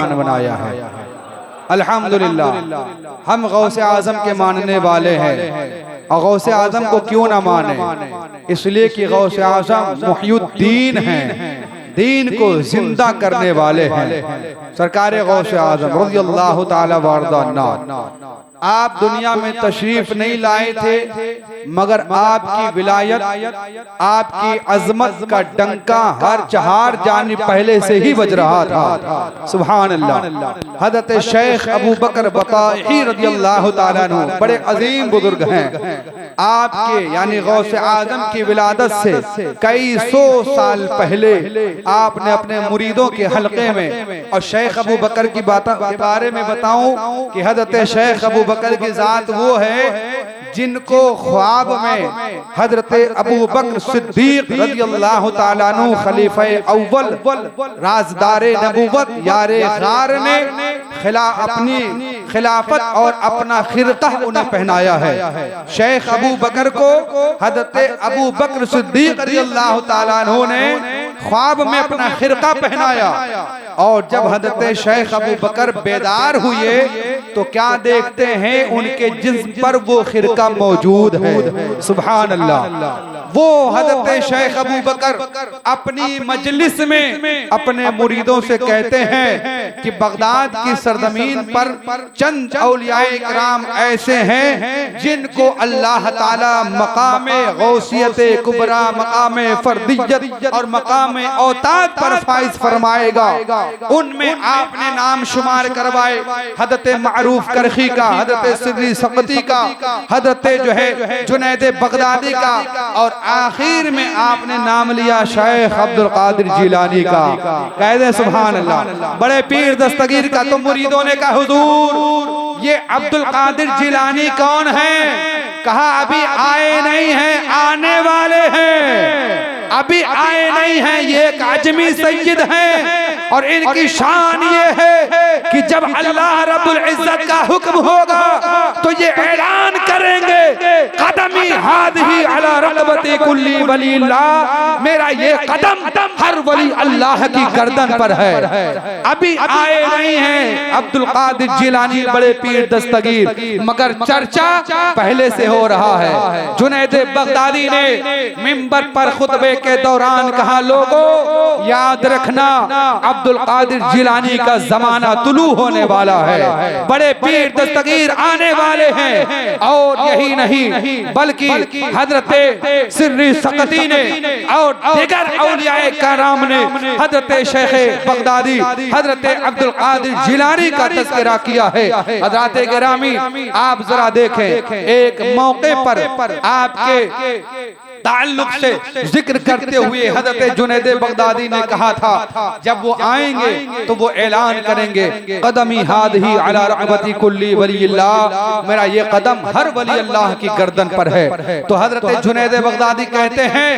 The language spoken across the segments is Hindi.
बनाया है। अल्हम्दुलिल्लाह हम गौसे आज़म के मानने वाले हैं। और गौसे आज़म को क्यों ना माने, इसलिए कि गौसे आज़म मुहय्युद्दीन हैं, दीन को जिंदा करने वाले हैं। सरकार गौसे आज़म रज़ियल्लाहु ताला वारदा। आप दुनिया में तशरीफ नहीं लाए थे, मगर आपकी विलायत, आपकी अजमत का डंका हर चहार जानी पहले से ही बज रहा था। सुभान अल्लाह। हज़रत शेख अबू बकर बताई रज़ियल्लाहु ताला अन्हु बड़े अजीम बुजुर्ग हैं। आपके यानी गौसे आज़म की विलादत से कई सौ साल पहले आपने अपने मुरीदों के हलके में, और शेख अबू बकर की बारे में बताऊं कि हज़रत शेख अबू बकर की जात वो है जिनको ख्वाब में हजरत अबू बकर सिद्दीक रज़ियल्लाहु ताला अन्हु खलीफा अव्वल राज़दारे नबूवत यारे गार ने अपनी खिलाफत और अपना खिरका उन्हें पहनाया है। शेख अबू बकर को हजरत अबू बकर सिद्दीक रज़ियल्लाहु ताला अन्हु ने ख्वाब में अपना खिरका पहनाया, और जब हजरत शेख अबू बकर बेदार हुए तो क्या देखते हैं, उनके जिस्म पर वो खिरका मौजूद है। सुभान अल्लाह। वो हजरत शेख अबू बकर अपनी मजलिस में अपने मुरीदों से कहते हैं कि बगदाद की सरजमीन पर चंद औलियाए किराम ऐसे हैं जिनको अल्लाह ताला मकामे गौसियत कुबरा, मकामे फर्दियत और मकामे औताद पर फाइज फरमाएगा। उनमें आपने नाम शुमार करवाए हजरत मारूफ करखी का, हजरत सिर्री सक़ती का, हजरत जो है जुनैद बगदादी का, और आखिर में आपने नाम लिया शेख अब्दुल कादिर जिलानी का। कह दे सुभान अल्लाह। बड़े पीर दस्तगीर का तो मुरीदों ने कहा हुजूर ये अब्दुल कादिर जिलानी कौन है? कहा अभी आए नहीं हैं, आने वाले हैं, अभी आए नहीं हैं, ये एक अजमी सैयद हैं, और इनकी शान ये है कि जब अल्लाह रब्बुल इज्जत का हुक्म होगा तो ये ऐलान करेंगे कदमी हादिही अला रक़बती कुल्ली वलील्लाह, मेरा ये कदम हर वली अल्लाह की गर्दन पर है। अभी आए नहीं हैं अब्दुल कादिर जिलानी बड़े पीर दस्तगीर, मगर चर्चा पहले से हो रहा है। जुनैद बगदादी ने मिंबर पर खुतबे के दौरान कहा, लोगों याद रखना अब्दुल कादिर जिलानी का जमाना तुलू होने वाला है, बड़े पीर दस्तगीर आने वाले हैं। और यही नहीं बल्कि हजरत सिर्री सक़ती ने और दीगर औलियाए कराम ने हजरत शेख बगदादी हजरत अब्दुल कादिर जिलानी का तज़किरा किया है। हज़रात गिरामी आप जरा देखें, एक मौके पर आपके ताल्लुक से जिक्र करते हुए हजरत जुनैद बगदादी ने कहा था, जब वो आएंगे तो वो ऐलान करेंगे कदमी हादिही अला रक़बती कुल्ली वलील्लाह, मेरा ये कदम हर वली अल्लाह की गर्दन पर है। तो हजरत जुनैद बगदादी कहते हैं,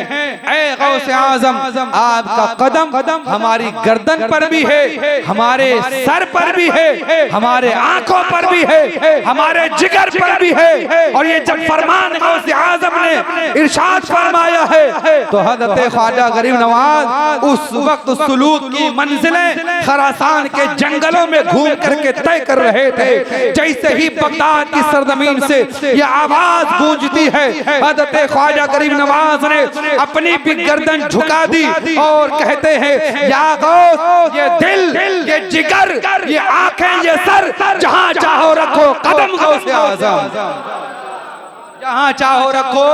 ऐ गौसे आज़म आपका कदम हमारी गर्दन पर भी है, हमारे सर पर भी है, हमारे आंखों पर भी है, हमारे जिगर पर भी है। और ये जब फरमान गौसे आज़म ने इरशाद फरमाया है तो हज़रत ख्वाजा गरीब नवाज उस वक्त सुलूक की मंजिलें खरासान के जंगलों में घूम करके तय कर रहे थे। जैसे ही बगदाद की सरजमीन से यह आवाज गूंजती है, हज़रत ख्वाजा गरीब नवाज ने अपनी भी गर्दन झुका दी और कहते हैं, या गौस ये दिल, ये जिगर, ये आंखें, ये सर, जहां चाहो रखो कदम गौसे आज़म, जहां चाहो रखो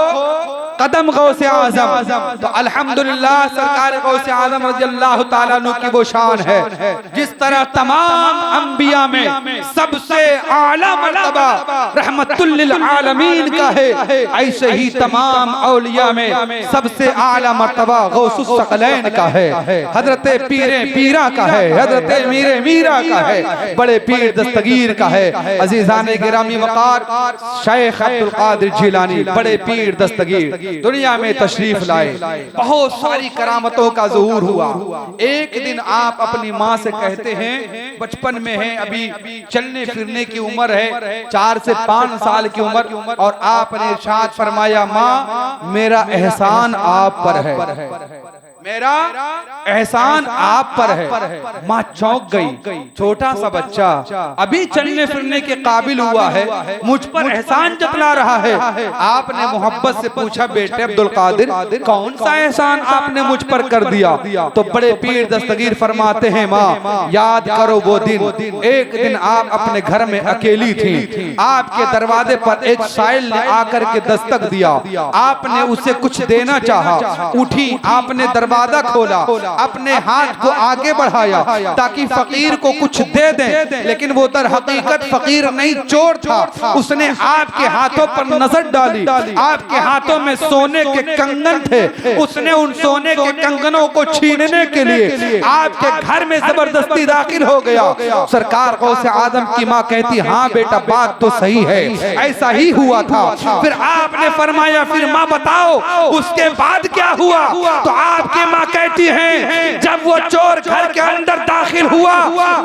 कदम गौसे आज़म। तो अल्हम्दुलिल्लाह सरकार गौसे आज़म रज़ियल्लाहु ताला अन्हु की वो शान है, जिस तरह तमाम अंबिया में सबसे आला मर्तबा रहमतुल लिल आलमीन का है, ऐसे ही तमाम औलिया में सबसे आला मर्तबा गौसुस सकलैन का है, हजरत पीरे पीरा का है, हजरत मीरे मीरा का है, बड़े पीर दस्तगीर का है। अजीजान गिरामी वक़ार शेख अब्दुल कादिर जिलानी बड़े पीर दस्तगीर दुनिया में तशरीफ लाए, बहुत सारी करामतों का ज़हूर हुआ। एक दिन आप अपनी माँ से कहते हैं, बचपन में है, अभी चलने फिरने की उम्र है, 4 से 5 साल की उम्र, और आपने इरशाद फरमाया, माँ मेरा एहसान आप पर है, मेरा एहसान आप पर है। माँ चौंक गई, छोटा सा बच्चा अभी चलने फिरने के काबिल हुआ है, मुझ पर एहसान जतला रहा है। आपने मोहब्बत से पूछा, बेटे अब्दुल कादिर, कौन सा एहसान आपने मुझ पर कर दिया? तो बड़े पीर दस्तगीर फरमाते हैं, माँ याद करो वो दिन, एक दिन आप अपने घर में अकेली थी, आपके दरवाजे पर एक साइल ने आकर के दस्तक दिया, आपने उसे कुछ देना चाहा, उठी, आपने दरवाजा खोला, अपने हाथ को आगे बढ़ाया ताकि फकीर को कुछ दे दें, लेकिन वो दर हकीकत फकीर नहीं, चोर था। उसने आपके हाथों पर नजर डाली, आपके हाथों में सोने के कंगन थे, उसने उन सोने के कंगनों को छीनने के लिए आपके घर में जबरदस्ती दाखिल हो गया। सरकार गौसे आदम की माँ कहती, हाँ बेटा बात तो सही है, ऐसा ही हुआ था। फिर आपने फरमाया, फिर माँ बताओ उसके बाद क्या हुआ? तो आपकी माँ कहती हैं, जब वो चोर घर के अंदर दाखिल हुआ,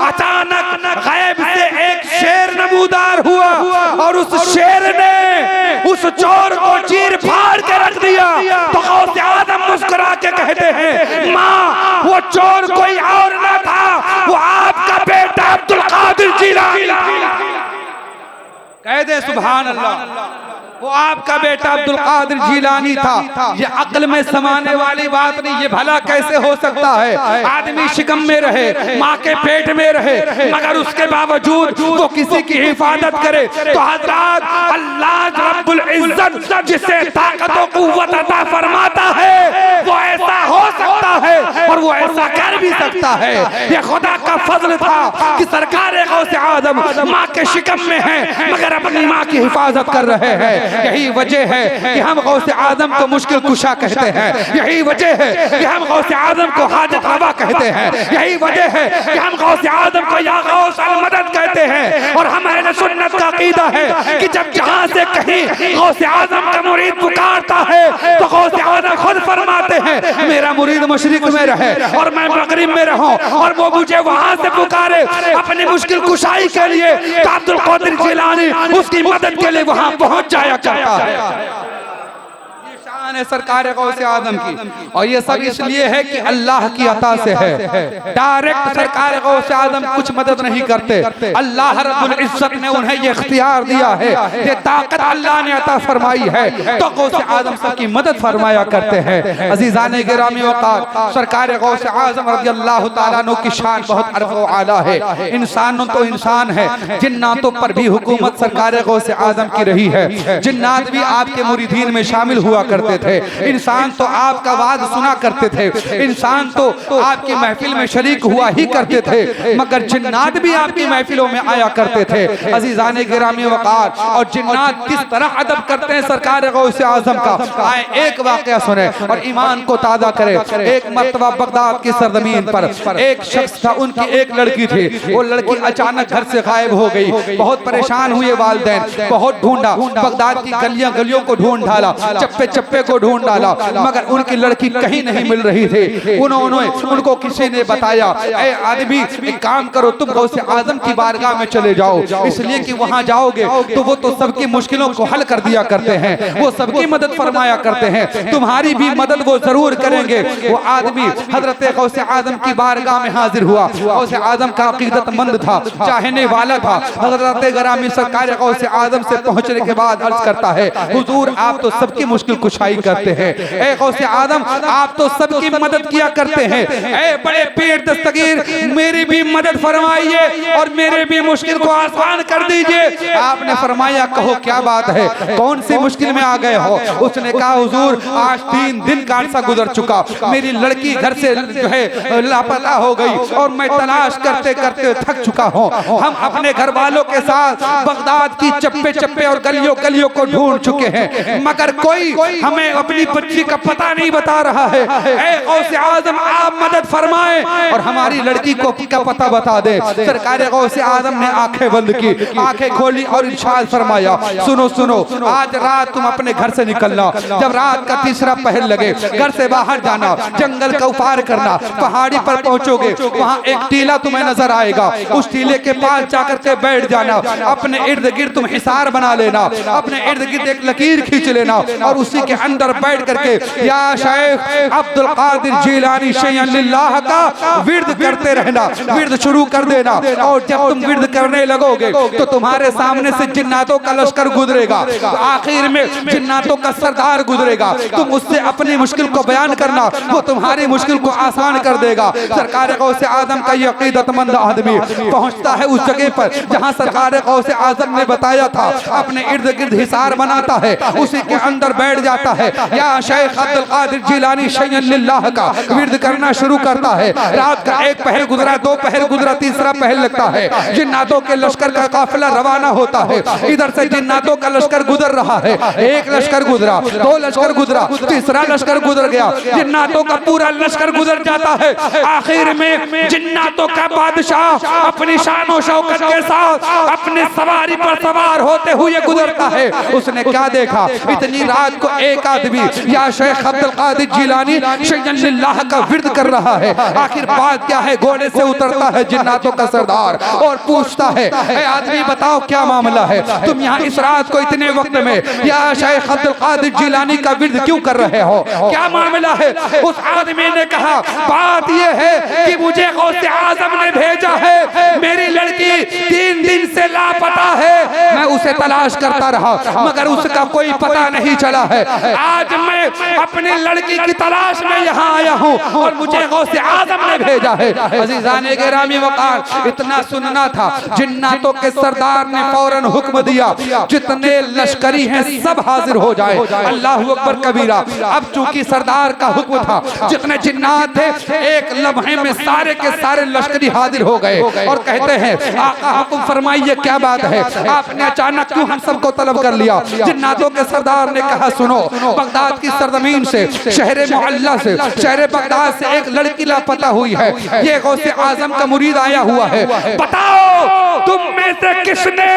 अचानक गैब से एक शेर नमूदार हुआ और उस शेर ने उस चोर को चीर फाड़ के रख दिया। तो गौसे आदम मुस्कुरा के कहते हैं, माँ वो चोर कोई और ना था, वो आपका बेटा अब्दुल कादिर जिलानी। कह दे सुभान अल्लाह, वो आपका बेटा अब्दुल कादिर जिलानी था। ये अक्ल में समाने वाली बात नहीं। ये भला कैसे हो सकता है? आदमी शिकम में रहे, माँ के पेट में रहे, मगर उसके बावजूद वो किसी की हिफाजत करे। तो हज़रात, अल्लाह रब्बुल इज्जत जिसे ताकत और कुव्वत अता फरमाता है, वो ऐसा हो सकता है और वो ऐसा कर भी सकता है। ये खुदा का फजल था कि सरकार गौसे आदम माँ के शिकम में है, मगर अपनी माँ की हिफाजत कर रहे हैं। यही वजह है कि हम गौसे आदम को मुश्किल कुशा कहते हैं। यही वजह है कि हम गौसे आदम को हाजत रवा कहते हैं। यही वजह है कि हम गौसे आदम को या गौस अल मदद कहते हैं। और हम अहले सुन्नत का अकीदा है कि जब जहां से कहीं गौसे आदम का मुरीद पुकारता है, तो गौसे आदम खुद फरमाते हैं, मेरा मुरीद मशरिक में रहे और मैं मगरिब में रहूं, और वो मुझे वहां से पुकारे अपनी मुश्किल कुशाई के लिए, तो अब्दुल कादिर जिलानी उसकी मदद के लिए वहां पहुंच जाया करता है। ये शान है सरकार गौसे आदम की, और ये सब इसलिए है कि अल्लाह की अता से है। डायरेक्ट सरकार गौसे आदम कुछ मदद नहीं करते, अल्लाह रब्बुल इज्जत ने उन्हें ये इख्तियार दिया है, ये ताकत अल्लाह ने अता फरमाई है, तो गौसे आदम सबकी मदद फरमाया करते हैं। अजीज़ाने गिरामी वक़ार, सरकार गौसे आदम रज़ियल्लाहु ताला अन्हु की शान बहुत अर्फ़ आला है। इंसानों तो इंसान है, जिन्नातों पर भी हुकूमत सरकार गौसे आदम की रही है। जिन्नात भी आपके मुरीदीन में शामिल हुआ करते थे। इंसान तो आपका वाज सुना करते थे, इंसान तो आपकी महफिल में शरीक हुआ ही करते थे, मगर जिन्नात भी आपकी महफिलों में आया करते थे। अजीज़ाने गिरामी वक़ार, और जिन्नात किस तरह अदब करते हैं सरकार गौसे आज़म का, आए एक वाक़या सुने और ईमान को ताज़ा करे। एक मर्तबा बगदाद की सरजमीन पर एक शख्स था, उनकी एक लड़की थी, वो लड़की अचानक घर से गायब हो गई। बहुत परेशान हुए वालिदैन, बहुत ढूंढा, बगदाद की गलियां गलियों को ढूंढ डाला, चप्पे चप्पे को ढूंढ डाला, मगर उनकी लड़की कहीं नहीं मिल रही थी। उन्होंने उनको किसी ने बताया, ऐ आदमी एक काम करो, तुम गौसे आजम की बारगाह में चले जाओ, इसलिए कि वहां जाओगे तो वो तो सबकी मुश्किलों को हल कर दिया करते हैं, वो सबकी मदद फरमाया करते हैं, तुम्हारी भी मदद वो जरूर करेंगे। वो आदमी हजरत गौसे आजम की बारगाह में हाजिर हुआ। गौसे आजम का अकीदतमंद था, चाहने वाला था। हजरत गरामी सरकार गौसे आजम से पहुंचने के बाद अर्ज करता है, हुजूर आप तो सबकी मुश्किल कुशाई करते हैं, ऐ गौसे आदम आप तो सबकी मदद किया करते हैं, ऐ बड़े पीर दस्तगीर मेरी भी मदद फरमाइए और मेरे भी मुश्किल को आसान कर दीजिए। आपने फरमाया, कहो क्या बात है, कौन सी मुश्किल में आ गए हो? उसने कहा, हुजूर आज 3 दिन का अरसा गुजर चुका, मेरी लड़की घर से जो है लापता हो गई और मैं तलाश करते करते थक चुका हूँ। हम अपने घर वालों के साथ बगदाद की चप्पे चप्पे और गलियों गलियों को ढूंढ चुके हैं, मगर कोई हमें अपनी बच्ची का पता नहीं बता रहा है। ऐ गौसे आजम आप मदद फरमाएं और हमारी लड़की को का पता बता दे। सरकार गौसे आजम ने आंखें बंद की, आंखें खोली और इरशाद फरमाया, सुनो सुनो, आज रात तुम अपने घर से निकलना, जब रात का तीसरा पहर लगे घर से बाहर जाना, जंगल का पार करना, पहाड़ी पर पहुंचोगे, वहां एक टीला तुम्हें नजर आएगा, उस टीले के पास जाकर के बैठ जाना, अपने इर्द गिर्द तुम हिसार बना लेना, अपने इर्द गिर्द एक लकीर खींच लेना और उसी के अंदर अंदर बैठ करके या शेख अब्दुल कादिर जिलानी शैय्यन लिल्लाह का विर्द करते रहना, विर्द शुरू कर देना। और जब तुम विर्द करने लगोगे तो तुम्हारे सामने से जिन्नातों का लश्कर गुजरेगा, आखिर में जिन्नातों का सरदार गुजरेगा। तुम उससे अपनी मुश्किल को बयान करना, वो तुम्हारी मुश्किल को आसान कर देगा। सरकार गौसे आजम का ये अकीदतमंद आदमी पहुंचता है उस जगह पर जहां सरकार गौसे आजम ने बताया था, अपने इर्द गिर्द हिसार बनाता है, उसी के अंदर बैठ जाता है। या शेख अब्दुल कादिर जिलानी शैय्यन लिल्लाह का विर्द करना शुरू करता है। रात का एक पहर गुजरा, दो पहर गुजरा, तीसरा पहर लगता है। जिन्नातों के लश्कर का काफिला रवाना होता है। इधर से जिन्नातों का लश्कर गुजर रहा है। एक लश्कर गुजरा, दो लश्कर गुजरा, तीसरा लश्कर गुजर गया, जिन्नातों का पूरा लश्कर गुजर जाता है। आखिर में जिन्नातों का बादशाह अपनी शान शौकत के साथ अपने सवारी पर सवार होते हुए गुजरता है। उसने क्या देखा, इतनी रात को एक आदमी या शेख अब्दुल कादिर जिलानी शैय्यन लिल्लाह का विर्द कर रहा है। आखिर बात क्या है, घोड़े से उतरता है जिन्नातों का सरदार और पूछता है, ए आदमी बताओ क्या मामला है, तुम यहाँ इस रात को इतने वक्त में या शेख अब्दुल कादिर जिलानी का विर्द क्यों कर रहे हो, क्या मामला है। उस आदमी ने कहा, बात यह है कि मुझे गौसे आजम ने भेजा है, मेरी लड़की 3 दिन से लापता है, मैं उसे तलाश करता रहा मगर उसका कोई पता नहीं चला है। आज मैं अपनी लड़की की तलाश में यहाँ आया हूँ और मुझे गौसे आजम ने भेजा है। अज़ीज़ाने गिरामी वक़ार, इतना सुनना था, जिन्नातों के सरदार ने फौरन हुक्म दिया, जितने लश्करी हैं सब हाजिर हो जाए। अल्लाहु अकबर कबीरा। अब चूंकि सरदार का हुक्म था, जितने जिन्नात थे एक लम्हे में सारे के सारे लश्करी हाजिर हो गए और कहते हैं, आका हुक्म फरमाइए क्या बात है, आपने अचानक क्यों हम सबको तलब कर लिया। जिन्नातों के सरदार ने कहा, सुनो, बगदाद की सरजमीन से, शहर मोहल्ला से, शहर बगदाद से एक लड़की लापता हुई है, ये गौसे आजम का मुरीद आया हुआ है, बताओ तुम में से किसने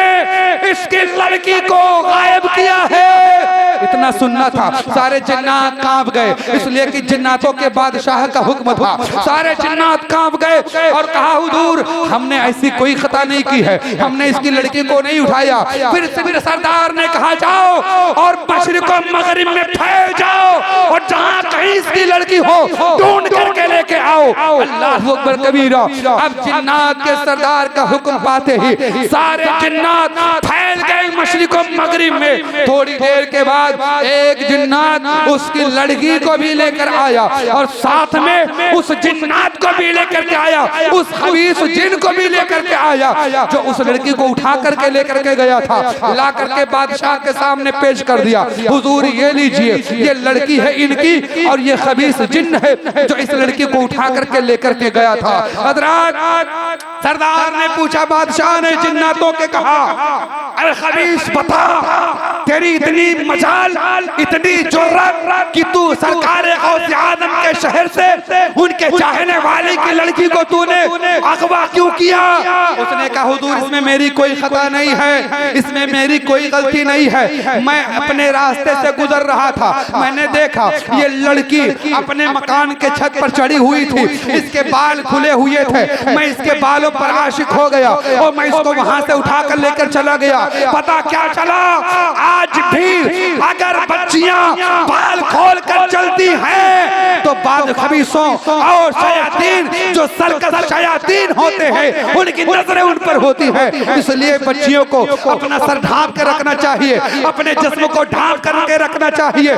इसकी लड़की को गायब किया है। इतना सुनना था, सारे जिन्नात कांप गए, इसलिए कि जिन्नातों के बादशाह का हुक्म था। सारे जिन्नात कांप गए और कहा, हुजूर हमने ऐसी कोई खता नहीं की है, हमने इसकी लड़की को नहीं उठाया। फिर सरदार ने कहा, जाओ और मशरिक़ और मगरिब में फैल जाओ और जहां कहीं इसकी लड़की हो ढूंढ करके लेके आओ। अल्लाहु अकबर कबीरा। अब जिन्नात के सरदार का हुक्म पाते ही सारे जिन्नात फैल गए मशरिक़ और मगरिब में। थोड़ी देर के बाद एक जिन्नात उसकी लड़की को भी लेकर आया और साथ में उस जिन्नात को भी लेकर के आया, उस खबीस जिन को भी लेकर के आया जो उस लड़की को उठा करके लेकर के गया था। ला करके बादशाह के सामने पेश कर दिया, हुजूर ये लीजिए, ये लड़की है इनकी और ये खबीस जिन्न है जो इस लड़की को उठा करके लेकर के गया था। हज़रात, सरदार ने पूछा, बादशाह ने जिन्नातों के कहा, अरे खबीस बता, तेरी इतनी मजाल, इतनी जुर्रत कि तू सरकार गौसे आजम के शहर से उनके चाहने वाले की लड़की को तूने अगवा क्यों किया। उसने कहा, हुजूर इसमें मेरी कोई खता नहीं है, इसमें मेरी कोई गलती नहीं है, मैं अपने रास्ते से गुजर रहा था, मैंने देखा ये लड़की अपने मकान के छत पर चढ़ी हुई थी, इसके बाल खुले हुए थे, मैं इसके बालों पर आशिक हो गया और मैं इसको वहां से उठाकर लेकर चला गया। पता क्या चला, आज भी अगर बच्चियां बाल खोल कर चलती हैं तो बाद खबीसों और शयातीन जो सरकश शयातीन होते हैं उनकी नजरें उन पर होती है। इसलिए बच्चियों को अपना सर ढांप कर रखना चाहिए, अपने जिस्म को ढांप करके रखना चाहिए।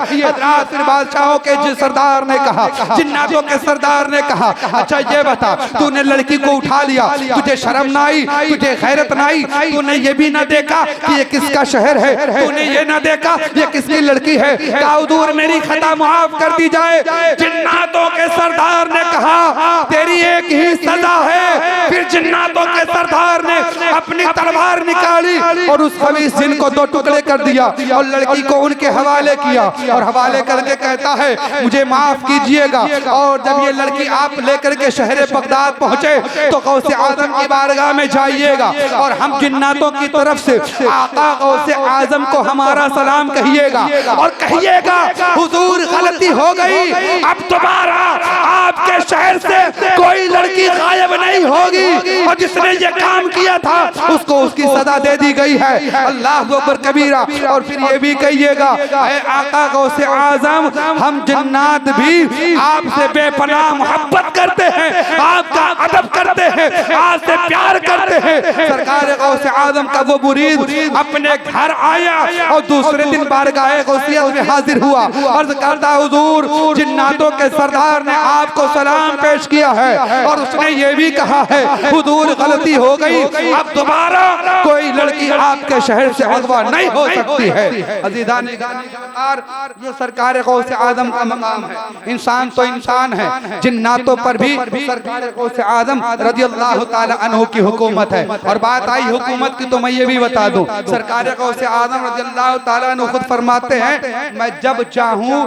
बादशाहों के सरदार ने कहा, जिन्नातों के सरदार ने कहा, अच्छा ये बता, तूने लड़की को उठा लिया, तुझे शर्म ना आई, तुझे खैरत ना आई, तूने ये भी ना देखा कि ये किसका शहर है, तूने ये ना देखा ये किसकी लड़की है, हुजूर मेरी खता माफ कर दी जाए। जिन्नातों के सरदार ने कहा, तेरी एक ही सजा है। फिर जिन्नातों के सरदार ने अपनी तलवार निकाली और उस खबीस जिन को 2 टुकड़े कर दिया और लड़की को उनके हवाले किया और हवाले करके कहता है, मुझे माफ कीजिएगा। और जब ये लड़की आप लेकर के शहर बगदाद पहुंचे तो गौसे आजम की बारगाह में जाइएगा और हम जिन्नातों की तरफ से आका गौसे आजम को हमारा सलाम कहिएगा और कहिएगा, हुजूर गलती हो गई, अब दोबारा आपके शहर से कोई लड़की गायब नहीं होगी और जिसने ये काम काम किया था उसको उसकी सजा दे दी गई है। अल्लाह अकबर कबीरा। और फिर ये भी कहिएगा, ऐ आका गौसे आजम, हम जन्नात भी आपसे बेपनाह मोहब्बत करते हैं, आपका अदब करते हैं, आपसे प्यार करते हैं। सरकार गौसे आजम का वो मुरीद अपने घर आया और दूसरे दिन बारगाह गौसियत में हाजिर हुआ। अर्ज करता हुजूर, जिन्नातों के सरदार ने आपको सलाम पेश किया है और उसने ये भी कहा है हुजूर गलती हो गई, अब दोबारा कोई लड़की आपके शहर से अगवा नहीं हो सकती है। अज़ीज़ान ये सरकार गौसे आजम का मकाम है। इंसान तो इंसान है, जिन्नातों पर भी सरकार गौसे आजम रज़ियल्लाहु ताला अन्हु की हुकूमत है। और बात आई हुकूमत की तो मैं ये भी बता दूं, सरकार गौसे आजम रज़ियल्लाहु ताला अन्हु खुद फरमाते हैं, मैं जब चाहूं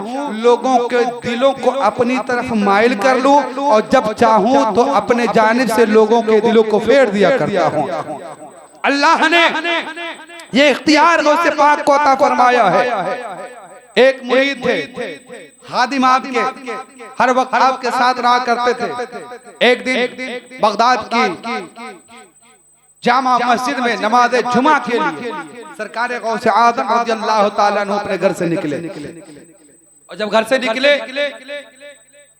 लोगों के दिलों को अपनी तरफ माइल कर लूं और जब चाहूं तो अपने जानिब से लोगों के दिलों को फेर दिया करता हूं। अल्लाह ने ये इख्तियार गौसे पाक को अता फरमाया है। एक मुरीद थे, खादिम आपके, हर वक्त आपके साथ रहा करते थे। एक दिन बगदाद की जामा मस्जिद में नमाज जुमा के लिए सरकार गौसे आजम रज़ियल्लाहु ताला अन्हु अपने घर से निकले। और जब घर से निकले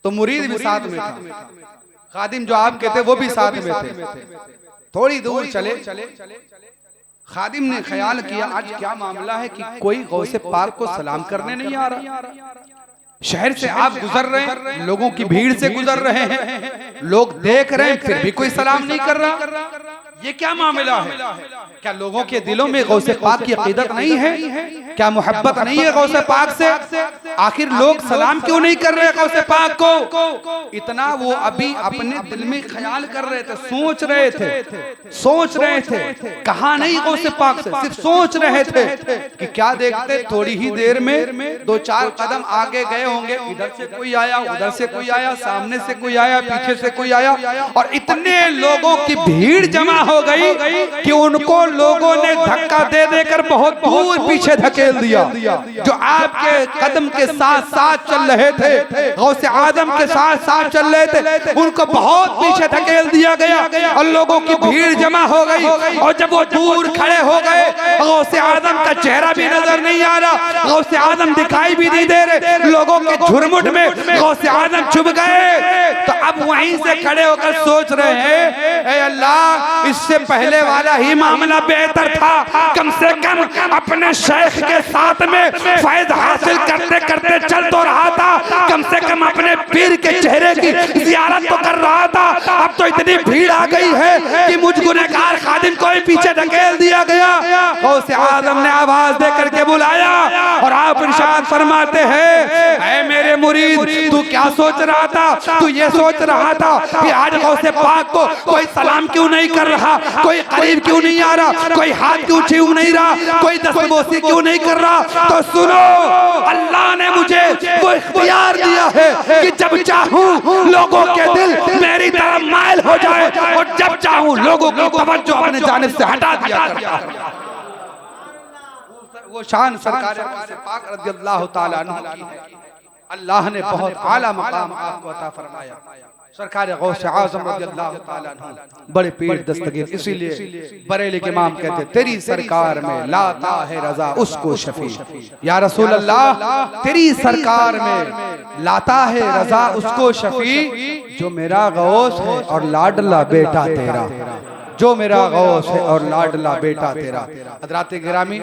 तो मुरीद भी साथ में था, खादिम जो आपके थे वो भी साथ में थे। थोड़ी दूर चले, खादिम ने ख्याल किया आज क्या मामला है कि कोई गौसे पाक को सलाम करने नहीं आ रहा। शहर से आप गुजर रहे हैं, लोगों की भीड़ से गुजर रहे हैं, लोग देख रहे हैं, फिर भी कोई सलाम नहीं कर रहा। ये क्या मामला है? क्या लोगों के दिलों में गौसे पाक की अकीदत नहीं है? क्या मोहब्बत नहीं है गौसे पाक से? आखिर लोग सलाम क्यों नहीं कर रहे गौसे पाक को? इतना वो अभी अपने दिल में ख्याल कर रहे थे, सोच रहे थे, कहा नहीं गौसे पाक से, सिर्फ सोच रहे थे कि क्या देखते थोड़ी ही देर में दो चार कदम आगे गए होंगे, इधर से कोई आया, उधर से कोई आया, सामने से कोई आया, पीछे से कोई आया, और इतने लोगों की भीड़ जमा हो गई कि उनको लोगों ने धक्का दे देकर बहुत दूर पीछे धकेल दिया। जो आपके कदम के साथ साथ चल रहे थे, गौसे आजम के साथ साथ चल रहे थे, उनको बहुत पीछे धकेल दिया गया और लोगों की भीड़ जमा हो गई। और जब वो दूर खड़े हो गए, गौसे आजम का चेहरा भी नजर नहीं आ रहा, गौसे आजम दिखाई भी नहीं दे रहे, लोगों के झुरमुट में गौसे आजम छुप गए। तो अब वहीं से खड़े होकर सोच रहे हैं, ऐ अल्लाह, इससे पहले वाला ही मामला बेहतर था, कम से कम अपने शेख के साथ में फैज हासिल करते करते चल तो रहा था, कम से कम अपने पीर के चेहरे की ज़ियारत तो कर रहा था। अब तो इतनी भीड़ आ गई है कि मुझ गुनहगार खादिम को ही पीछे धकेल दिया गया। गौसे आजम ने आवाज दे करके बुलाया और आप इरशाद फरमाते हैं, ऐ मेरे मुरीद, तू क्या सोच रहा था? तू ये सोच रहा था कि आज गौसे पाक को कोई सलाम क्यों नहीं कर रहा, कोई करीब क्यों नहीं आ रहा, कोई हाथ क्यों छू नहीं रहा, कोई दस्तबोसी क्यों नहीं कर रहा? तो सुनो, अल्लाह ने मुझे वो इख्तियार दिया है कि जब चाहूं लोगों के दिल मेरी तरफ माइल हो जाए और जब चाहूं लोगों की तवज्जो अपने जानिब से हटा दिया करता हूं। वो शान सरकार पाक रज़ियल्लाहु ताला अन्हु की है। अल्लाह ने बहुत आला मकाम आपको अता फरमाया। सरकार गौसे आज़म रज़ियल्लाहु ताला अन्हु बड़े पीर दस्तगीर, इसीलिए बरेली के इमाम कहते तेरी सरकार में लाता है रजा उसको शफी। या रसूल अल्लाह, तेरी सरकार में लाता है रजा उसको शफी जो मेरा गौस है और लाडला बेटा तेरा, जो मेरा गौस है और लाडला बेटा तेरा। हज़रात गिरामी,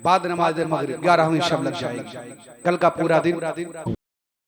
बाद नमाज मगरिब 11वीं शब लग जाएगी, कल का पूरा दिन